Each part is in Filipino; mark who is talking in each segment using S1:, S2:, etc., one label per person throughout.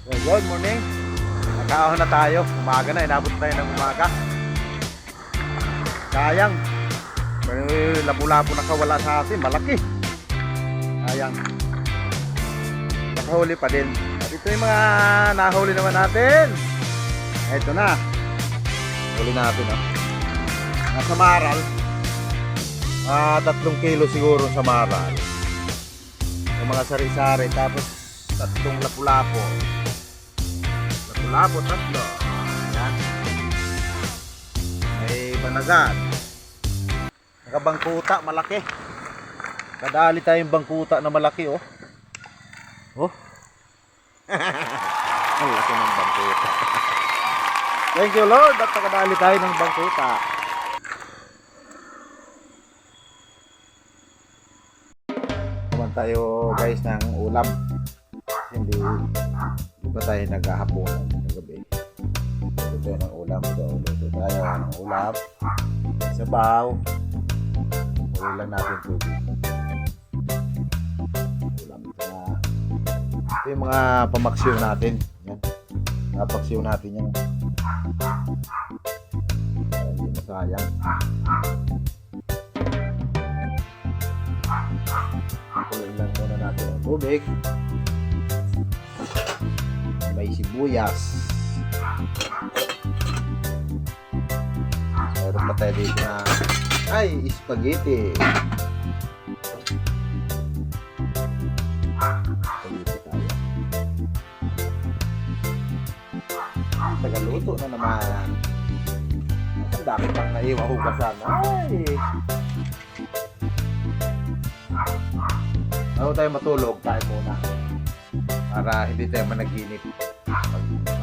S1: Good morning. Nagkaahon na tayo. Umaga na. Inabot tayo ng umaga. Sayang. Pero labo-labo nakawala sa atin. Malaki. Sayang. Nakahuli pa din. At ito yung mga nahuli naman natin. Ito na. Huli natin. Oh. Nasa maral. 3 kilo siguro sa maral. Yung mga sari-sari. Tapos 3 lapu-lapo. Lapu-lapo 3. Ayan. May banagan. Nakabangkuta malaki. Kadali tayong bangkuta na malaki oh. Oh. Ang laki ng bangkuta. Thank you Lord at nakadali tayo ng bangkuta. Naman tayo guys ng ulam. Hindi pa tayo naghahaponan ng gabi. Ito tayo ng ulam. Ito tayo ng ulam. Sabaw. Uli lang natin tubig. Ulam ito yung mga pamaksiw natin. Yan. Napaksiw natin yan. Hindi masayang. Kuloy lang muna natin ang tubig. May sibuyas. Meron pa tayo dito na spaghetti. Spaghetti tayo. Tagaluto na naman. Ang dami pang naiwang hugasan. Bago tayo matulog, tayo muna. Para hindi tayo managinip.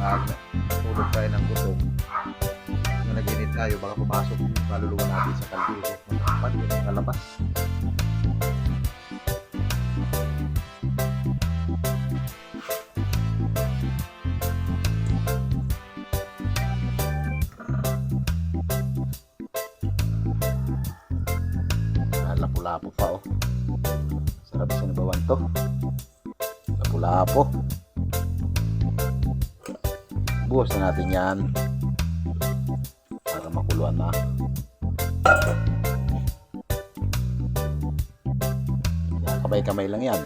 S1: Pag tulog tayo ng gutom. Managinip tayo, baka pumasok yung kaluluwa natin sa kaldero. Matapad yung kalabas. Lapu-lapo pa oh. Sarap sinabawan to. Lapu-lapo. Buhos na natin yan para makuluan na. Kamay-kamay lang yan.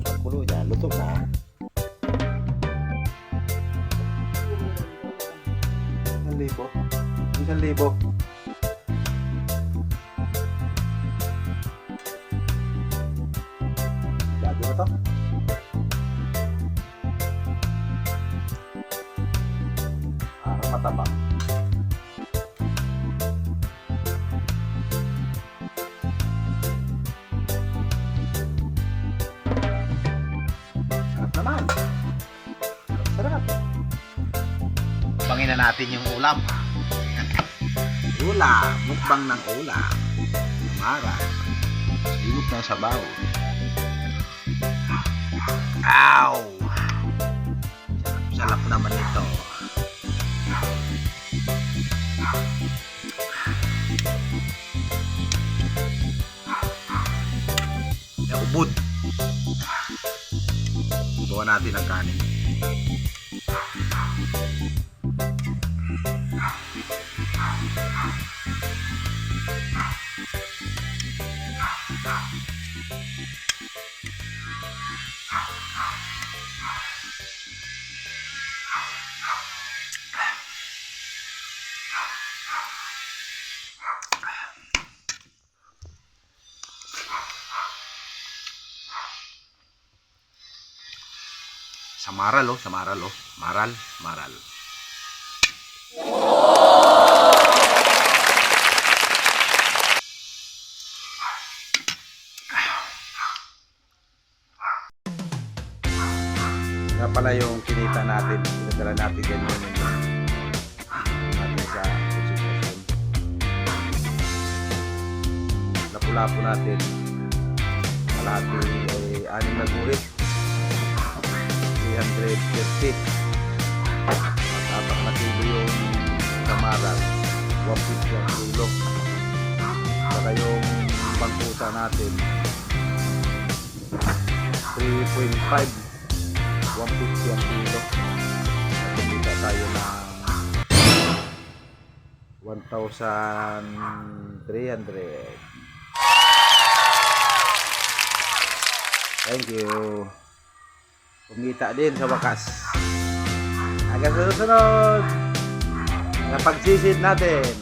S1: Pagkulo yan, luto na. Isang libo. Lagi mo to. Matabang. Sarap naman. Sarap. Pangin na natin yung ulam. Ulam. Mukbang ng ulam. Mara. Limot na sabaw. Ow! Sarap naman ito. Ubod. Gawa natin ang kanin. Sa maral oh, sa maral oh. Maral. Nga pala yung kinita natin. Pinadala natin din yun natin sa konsultasyon. Lapu-lapo natin. Kalahati ay 6 na guhit. 350 at 4 na kilo yung kamaral 150 ang kilo saka yung bangkuta natin 3.5 150 ang kilo. At kumita tayo ng 1,300. Thank you. Kumita din sa wakas. Hanggang sa susunod na pagsisid natin.